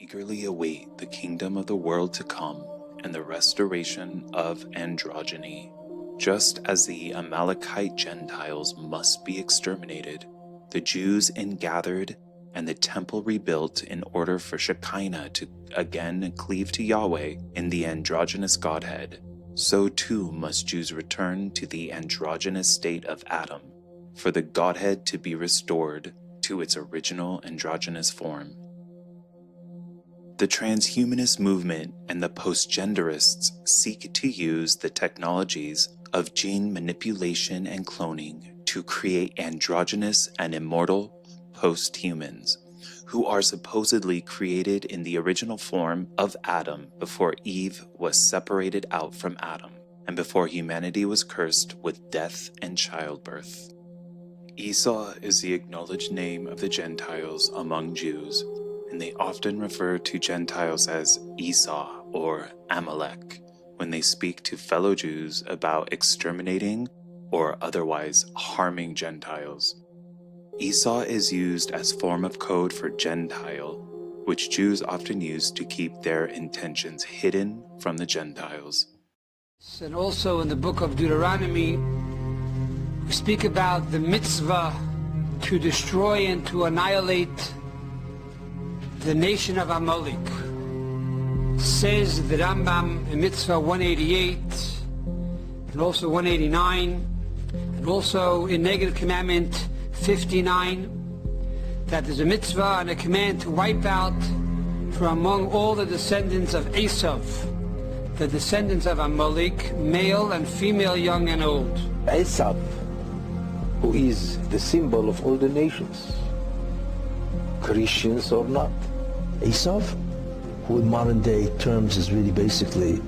eagerly await the kingdom of the world to come and the restoration of androgyny. Just as the Amalekite Gentiles must be exterminated, the Jews ingathered, and the temple rebuilt in order for Shekinah to again cleave to Yahweh in the androgynous Godhead, so too must Jews return to the androgynous state of Adam, for the Godhead to be restored to its original androgynous form. The transhumanist movement and the postgenderists seek to use the technologies of gene manipulation and cloning to create androgynous and immortal post-humans, who are supposedly created in the original form of Adam before Eve was separated out from Adam, and before humanity was cursed with death and childbirth. Esau is the acknowledged name of the Gentiles among Jews, and they often refer to Gentiles as Esau or Amalek when they speak to fellow Jews about exterminating or otherwise harming Gentiles. Esau is used as form of code for Gentile, which Jews often use to keep their intentions hidden from the Gentiles. And also in the book of Deuteronomy, we speak about the mitzvah to destroy and to annihilate the nation of Amalek. Says the Rambam in Mitzvah 188 and also 189 and also in Negative Commandment 59 that there's a mitzvah and a command to wipe out from among all the descendants of Esav, the descendants of Amalek, male and female, young and old. Esav, who is the symbol of all the nations, Christians or not. Esav, who in modern day terms is really basically,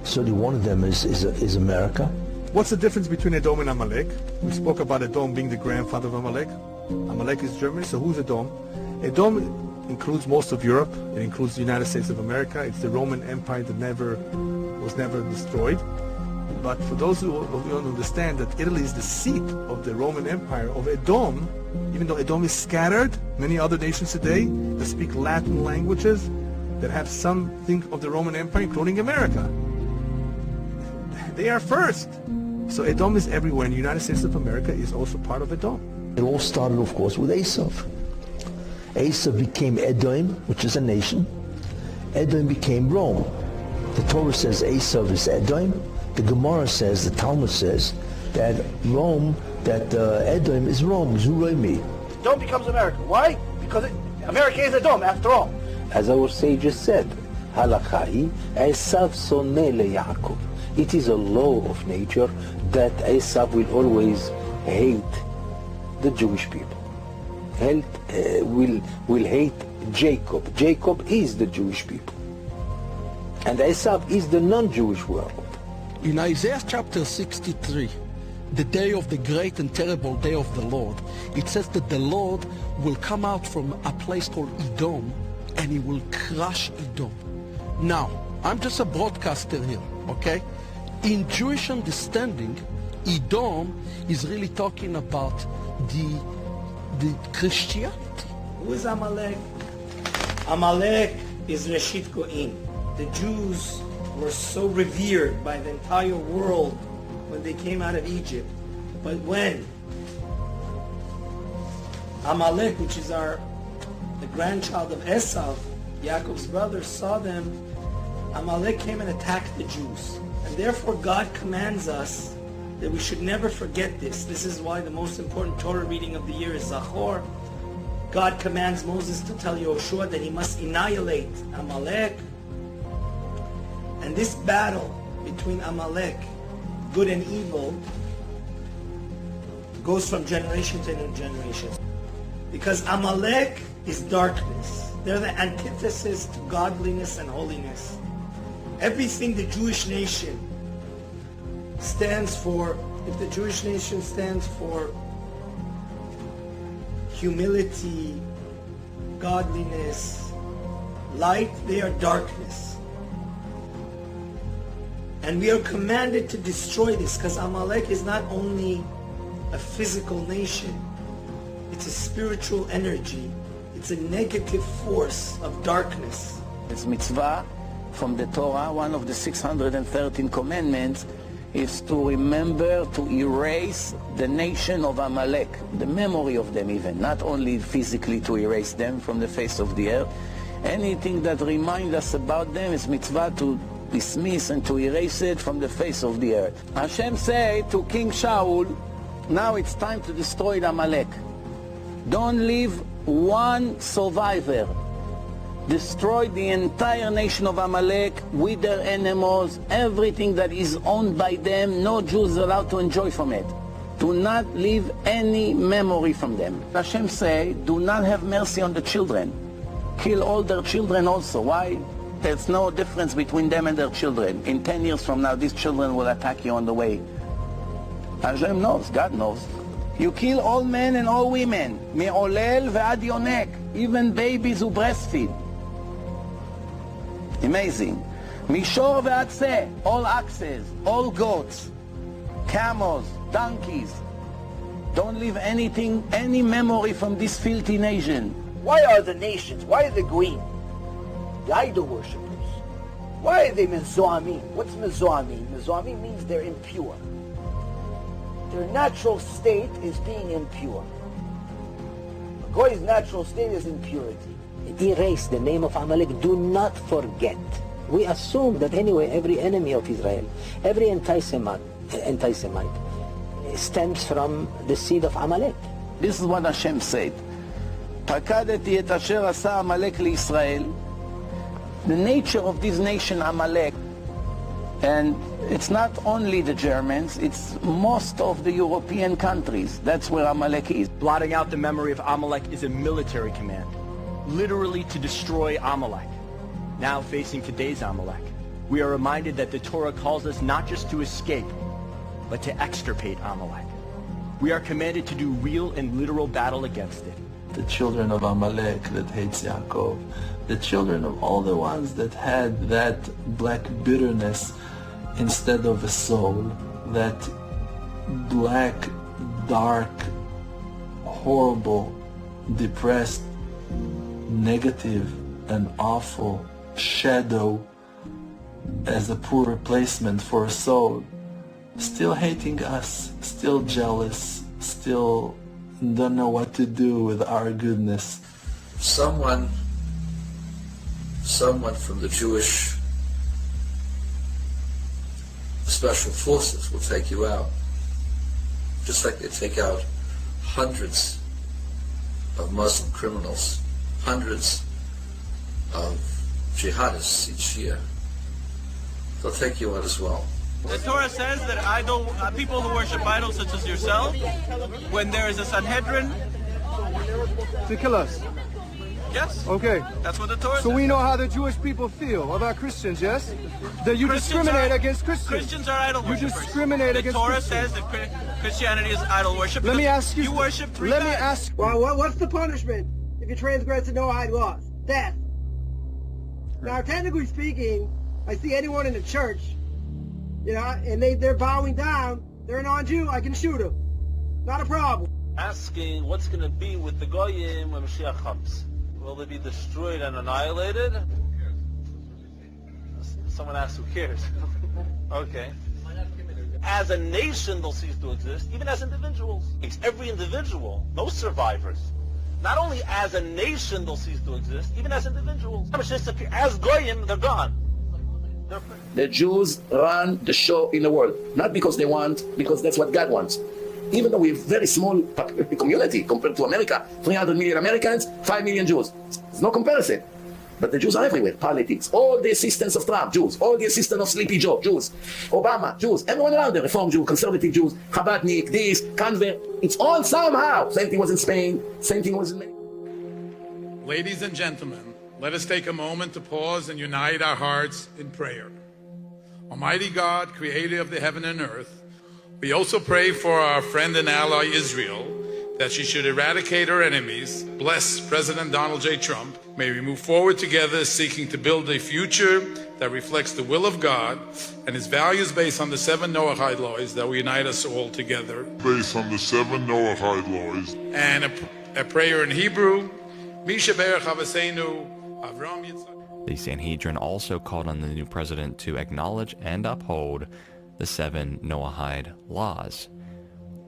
certainly one of them is America. What's the difference between Edom and Amalek? We spoke about Edom being the grandfather of Amalek. Amalek is Germany, so who's Edom? Edom includes most of Europe. It includes the United States of America. It's the Roman Empire that was never destroyed. But for those who don't understand that Italy is the seat of the Roman Empire of Edom, even though Edom is scattered, many other nations today that speak Latin languages that have something of the Roman Empire, including America. They are first. So Edom is everywhere, and the United States of America is also part of Edom. It all started, of course, with Esav. Esav became Edom, which is a nation. Edom became Rome. The Torah says Esav is Edom. The Gemara says, the Talmud says, that Edom is Rome, Zuroimi. Edom becomes America. Why? Because America is Edom, after all. As our sages said, Halakha Esav soneh leYaakov. It is a law of nature that Esav will always hate the Jewish people. Will hate Jacob. Jacob is the Jewish people. And Esav is the non-Jewish world. In Isaiah chapter 63, the day of the great and terrible day of the Lord, it says that the Lord will come out from a place called Edom and he will crush Edom. Now, I'm just a broadcaster here, okay? In Jewish understanding, Edom is really talking about the Christianity. Who is Amalek? Amalek is Reshit Goim. The Jews were so revered by the entire world when they came out of Egypt. But when Amalek, which is the grandchild of Esav, Yaakov's brother, saw them, Amalek came and attacked the Jews. And therefore God commands us that we should never forget this. This is why the most important Torah reading of the year is Zachor. God commands Moses to tell Yoshua that he must annihilate Amalek. And this battle between Amalek, good and evil, goes from generation to generation. Because Amalek is darkness. They're the antithesis to godliness and holiness. Everything the Jewish nation stands for, if the Jewish nation stands for humility, godliness, light, they are darkness. And we are commanded to destroy this, because Amalek is not only a physical nation, it's a spiritual energy. It's a negative force of darkness. It's mitzvah from the Torah, one of the 613 commandments, is to remember to erase the nation of Amalek, the memory of them even, not only physically to erase them from the face of the earth. Anything that reminds us about them is mitzvah to dismiss and to erase it from the face of the earth. Hashem said to King Shaul, now it's time to destroy Amalek. Don't leave one survivor. Destroy the entire nation of Amalek with their animals, everything that is owned by them. No Jews allowed to enjoy from it. Do not leave any memory from them. Hashem say, do not have mercy on the children. Kill all their children also. Why? There's no difference between them and their children. In 10 years from now, these children will attack you on the way. Hashem knows, God knows. You kill all men and all women, me'olel ve'ad yonek, even babies who breastfeed. Amazing. Mishor ve'ad seh, all oxes, all goats, camels, donkeys. Don't leave anything, any memory from this filthy nation. Why are the nations, why are the green? The idol worshippers. Why are they mezoamim? What's mezoamim? Mezoamim means they're impure. Their natural state is being impure. A Goy's natural state is impurity. Erase the name of Amalek. Do not forget. We assume that anyway every enemy of Israel, every anti-Semite stems from the seed of Amalek. This is what Hashem said. Pakadeti et asher asa Amalek liYisrael. The nature of this nation Amalek, and it's not only the Germans, it's most of the European countries. That's where Amalek is. Blotting out the memory of Amalek is a military command, literally to destroy Amalek. Now facing today's Amalek, we are reminded that the Torah calls us not just to escape, but to extirpate Amalek. We are commanded to do real and literal battle against it. The children of Amalek that hates Yaakov, the children of all the ones that had that black bitterness instead of a soul, that black, dark, horrible, depressed, negative, and awful shadow as a poor replacement for a soul, still hating us, still jealous, still don't know what to do with our goodness. Someone from the Jewish special forces will take you out, just like they take out hundreds of Muslim criminals, hundreds of jihadists each year. They'll take you out as well. The Torah says that people who worship idols such as yourself, when there is a Sanhedrin, To kill us. yes, Okay. that's what the Torah So says. we know how the Jewish people feel about Christians, yes? That you Christians discriminate are- against Christians. Christians are idol You worshippers. discriminate the against Torah Christians. says that Christianity is idol worship. Let me because ask you. You worship three Let me gods. ask. Well, what's the punishment if you transgress the Noahide laws? Death. Now, technically speaking, I see anyone in the church, and they're bowing down, they're a non-Jew, I can shoot them. Not a problem. Asking what's going to be with the Goyim when Mashiach comes. Will they be destroyed and annihilated? Someone asked, who cares? Okay. As a nation, they'll cease to exist, even as individuals. It's every individual, no survivors. Not only as a nation, they'll cease to exist, even as individuals. As Goyim, they're gone. The Jews run the show in the world, not because they want, because that's what God wants. Even though we have very small community compared to America, 300 million Americans, 5 million Jews. There's no comparison. But the Jews are everywhere. Politics, all the assistants of Trump, Jews. All the assistants of Sleepy Joe, Jews. Obama, Jews. Everyone around there, Reform Jew, Conservative Jews, Chabadnik, this, convert. It's all somehow. Same thing was in Spain. Same thing was in... Ladies and gentlemen, let us take a moment to pause and unite our hearts in prayer. Almighty God, creator of the heaven and earth, we also pray for our friend and ally Israel, that she should eradicate her enemies, bless President Donald J. Trump. May we move forward together seeking to build a future that reflects the will of God and his values based on the 7 Noahide laws that will unite us all together. Based on the 7 Noahide laws. And a prayer in Hebrew, Misha Berach Avasenu, Avram Yitzchak. The Sanhedrin also called on the new president to acknowledge and uphold the 7 Noahide laws.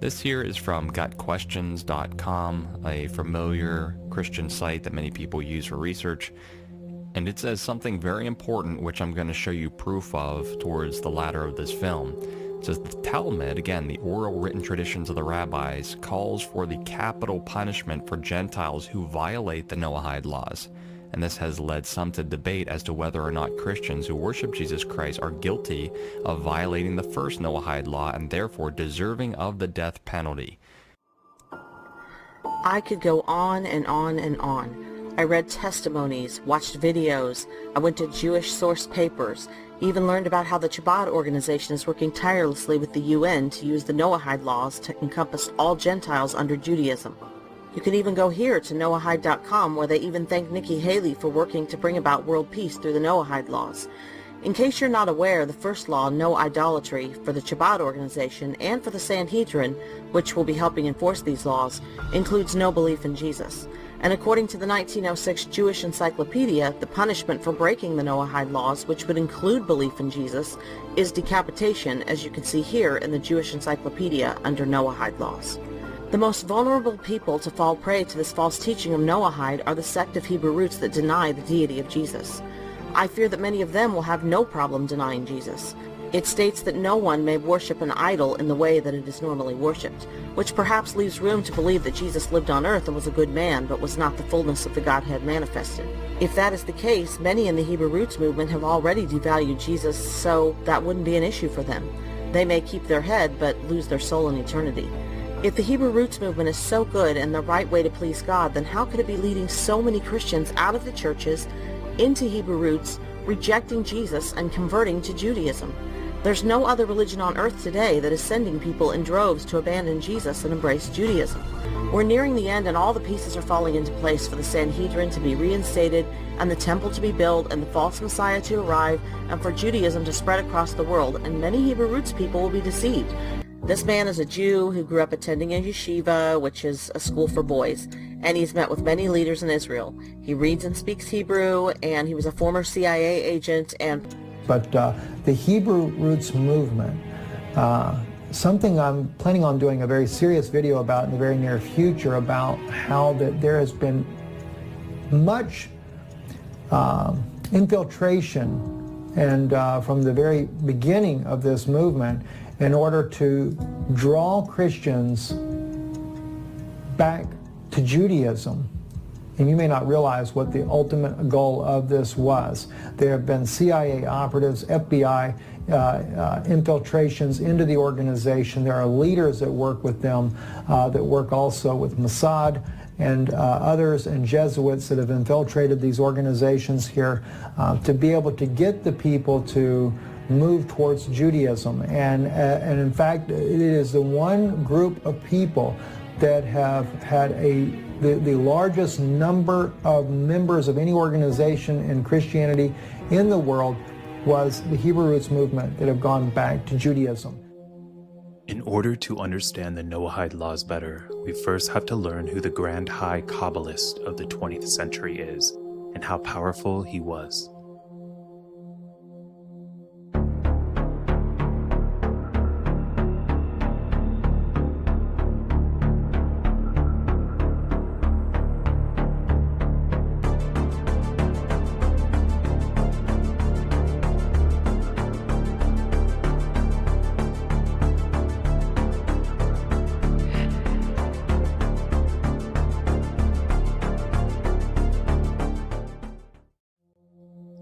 This here is from gotquestions.com, a familiar Christian site that many people use for research, and it says something very important which I'm going to show you proof of towards the latter of this film. It says the Talmud, again the oral written traditions of the rabbis, calls for the capital punishment for Gentiles who violate the Noahide laws. And this has led some to debate as to whether or not Christians who worship Jesus Christ are guilty of violating the first Noahide law and therefore deserving of the death penalty. I could go on and on and on. I read testimonies, watched videos, I went to Jewish source papers, even learned about how the Chabad organization is working tirelessly with the UN to use the Noahide laws to encompass all Gentiles under Judaism. You can even go here to Noahide.com, where they even thank Nikki Haley for working to bring about world peace through the Noahide laws. In case you're not aware, the first law, no idolatry, for the Chabad organization and for the Sanhedrin, which will be helping enforce these laws, includes no belief in Jesus. And according to the 1906 Jewish Encyclopedia, the punishment for breaking the Noahide laws, which would include belief in Jesus, is decapitation, as you can see here in the Jewish Encyclopedia under Noahide laws. The most vulnerable people to fall prey to this false teaching of Noahide are the sect of Hebrew roots that deny the deity of Jesus. I fear that many of them will have no problem denying Jesus. It states that no one may worship an idol in the way that it is normally worshipped, which perhaps leaves room to believe that Jesus lived on earth and was a good man, but was not the fullness of the Godhead manifested. If that is the case, many in the Hebrew roots movement have already devalued Jesus, so that wouldn't be an issue for them. They may keep their head, but lose their soul in eternity. If the Hebrew roots movement is so good and the right way to please God, then how could it be leading so many Christians out of the churches, into Hebrew roots, rejecting Jesus and converting to Judaism? There's no other religion on earth today that is sending people in droves to abandon Jesus and embrace Judaism. We're nearing the end and all the pieces are falling into place for the Sanhedrin to be reinstated and the temple to be built and the false Messiah to arrive and for Judaism to spread across the world, and many Hebrew roots people will be deceived. This man is a Jew who grew up attending a yeshiva, which is a school for boys, and he's met with many leaders in Israel. He reads and speaks Hebrew, and he was a former CIA agent. But the Hebrew Roots movement, something I'm planning on doing a very serious video about in the very near future, about how that there has been much infiltration and from the very beginning of this movement in order to draw Christians back to Judaism. And you may not realize what the ultimate goal of this was. There have been CIA operatives, FBI infiltrations into the organization. There are leaders that work with them, that work also with Mossad and others, and Jesuits that have infiltrated these organizations here to be able to get the people to move towards Judaism. And in fact, it is the one group of people that have had the largest number of members of any organization in Christianity in the world was the Hebrew Roots movement that have gone back to Judaism. In order to understand the Noahide laws better, we first have to learn who the Grand High Kabbalist of the 20th century is and how powerful he was.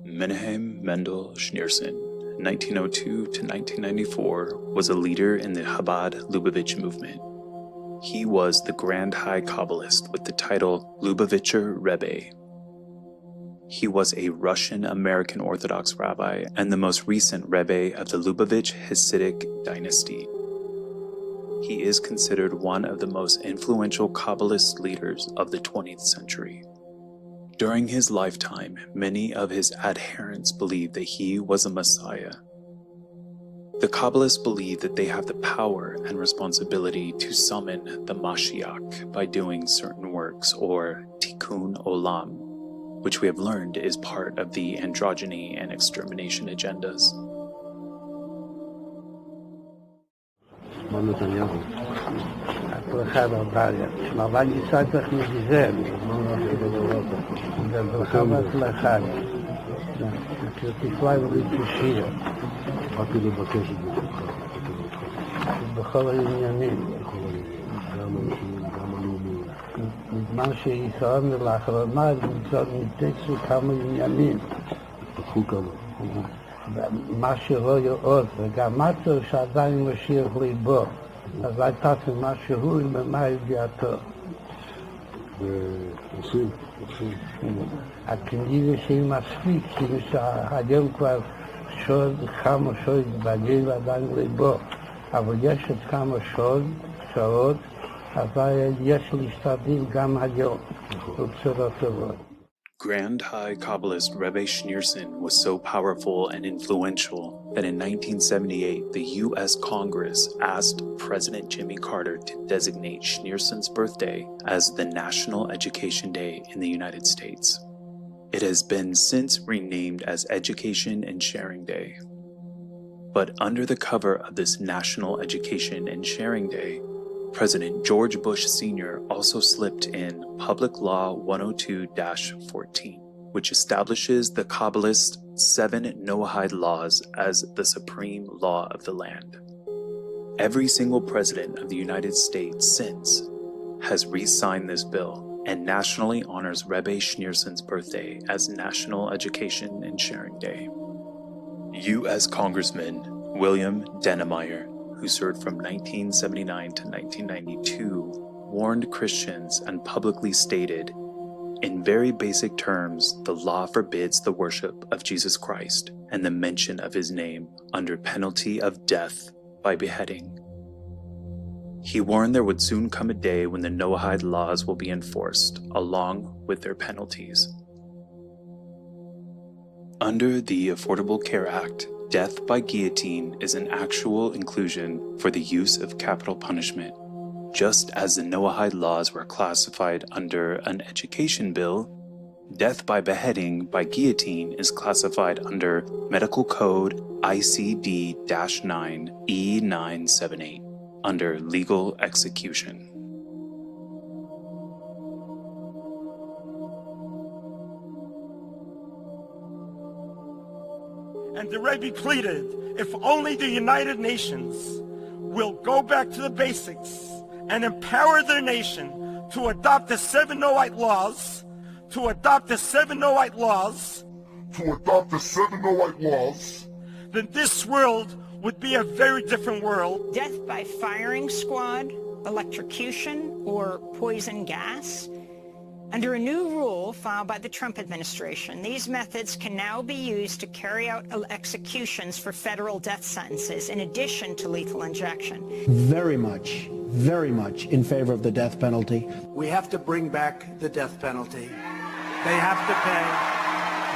Menahem Mendel Schneerson, 1902 to 1994, was a leader in the Chabad Lubavitch movement. He was the Grand High Kabbalist with the title Lubavitcher Rebbe. He was a Russian-American Orthodox rabbi and the most recent Rebbe of the Lubavitch Hasidic dynasty. He is considered one of the most influential Kabbalist leaders of the 20th century. During his lifetime, many of his adherents believed that he was a Messiah. The Kabbalists believe that they have the power and responsibility to summon the Mashiach by doing certain works or Tikkun Olam, which we have learned is part of the androgyny and extermination agendas. בזמן שישראל לאחרונה נתקצו כמה עניינים. מה שרואה עוד, וגם מצא שעדיין משיח ליבו. אז הייתה משהו עם מה ידיעתו. הכנראה שהיא מספיק, כאילו שהיום כבר כמה שעות בגיל עדיין ליבו. אבל יש עוד כמה שעות, אבל יש להשתדל גם היום, בבשורות טובות. Grand High Kabbalist Rebbe Schneerson was so powerful and influential that in 1978, the U.S. Congress asked President Jimmy Carter to designate Schneerson's birthday as the National Education Day in the United States. It has been since renamed as Education and Sharing Day. But under the cover of this National Education and Sharing Day, President George Bush Sr. also slipped in Public Law 102-14, which establishes the Kabbalist 7 Noahide laws as the supreme law of the land. Every single president of the United States since has re-signed this bill and nationally honors Rebbe Schneerson's birthday as National Education and Sharing Day. U.S. Congressman William Dennemeyer, who served from 1979 to 1992, warned Christians and publicly stated, in very basic terms, the law forbids the worship of Jesus Christ and the mention of his name under penalty of death by beheading. He warned there would soon come a day when the Noahide laws will be enforced, along with their penalties. Under the Affordable Care Act, death by guillotine is an actual inclusion for the use of capital punishment. Just as the Noahide laws were classified under an education bill, death by beheading by guillotine is classified under Medical Code ICD-9 E978 under legal execution. And the Rebbe pleaded, if only the United Nations will go back to the basics and empower their nation to adopt the 7 Noahide laws, then this world would be a very different world. Death by firing squad, electrocution, or poison gas. Under a new rule filed by the Trump administration, these methods can now be used to carry out executions for federal death sentences in addition to lethal injection. Very much in favor of the death penalty. We have to bring back the death penalty. They have to pay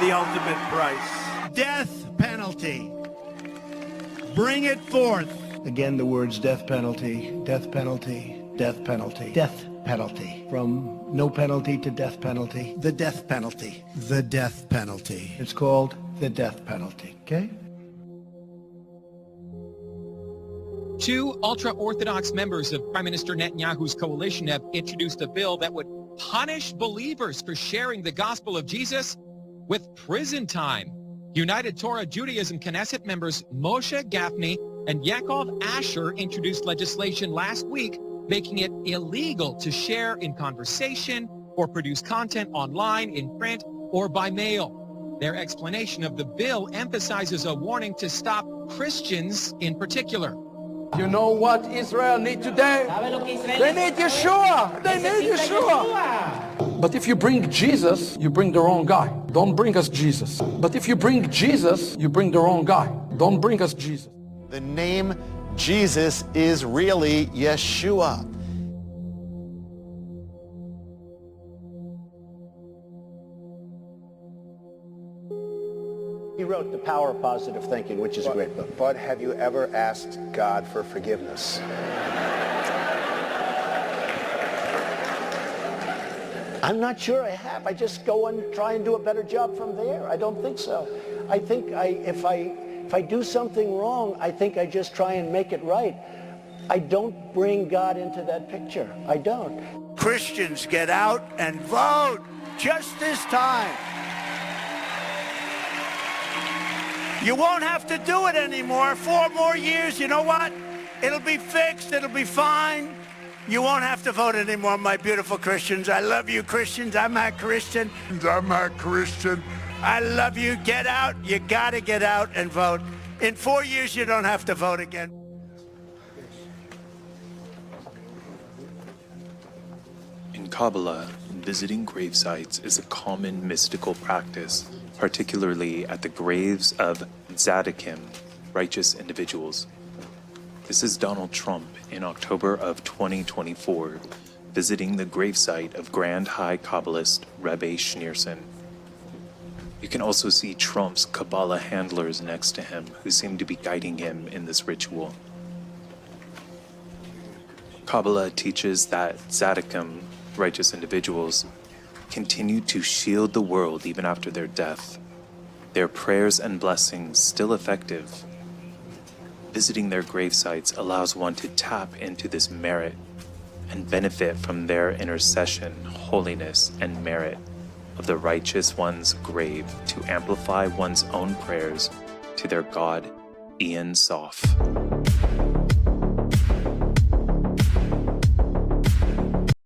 the ultimate price. Death penalty. Bring it forth. Again, the words death penalty, death penalty, death penalty, death penalty. From no penalty to death penalty. The death penalty. The death penalty. It's called the death penalty, okay? Two ultra-Orthodox members of Prime Minister Netanyahu's coalition have introduced a bill that would punish believers for sharing the gospel of Jesus with prison time. United Torah Judaism Knesset members Moshe Gafni and Yaakov Asher introduced legislation last week making it illegal to share in conversation or produce content online, in print, or by mail. Their explanation of the bill emphasizes a warning to stop Christians in particular. You know what Israel need today? They need Yeshua. They need Yeshua. But if you bring Jesus, you bring the wrong guy. Don't bring us Jesus. But if you bring Jesus, you bring the wrong guy. Don't bring us Jesus. The name Jesus is really Yeshua. He wrote The Power of Positive Thinking, which is a great book. But have you ever asked God for forgiveness? I'm not sure I have. I just go and try and do a better job from there. I don't think so. I think if I do something wrong, I think I just try and make it right. I don't bring God into that picture. I don't. Christians, get out and vote just this time. You won't have to do it anymore. 4 more years, you know what? It'll be fixed. It'll be fine. You won't have to vote anymore, my beautiful Christians. I love you, Christians. I'm a Christian. I love you. Get out. You got to get out and vote. In 4 years, you don't have to vote again. In Kabbalah, visiting grave sites is a common mystical practice, particularly at the graves of tzaddikim, righteous individuals. This is Donald Trump in October of 2024, visiting the gravesite of Grand High Kabbalist Rebbe Schneerson. You can also see Trump's Kabbalah handlers next to him, who seem to be guiding him in this ritual. Kabbalah teaches that tzaddikim, righteous individuals, continue to shield the world even after their death, their prayers and blessings still effective. Visiting their gravesites allows one to tap into this merit and benefit from their intercession, holiness, and merit of the righteous one's grave to amplify one's own prayers to their God, Ian Sof.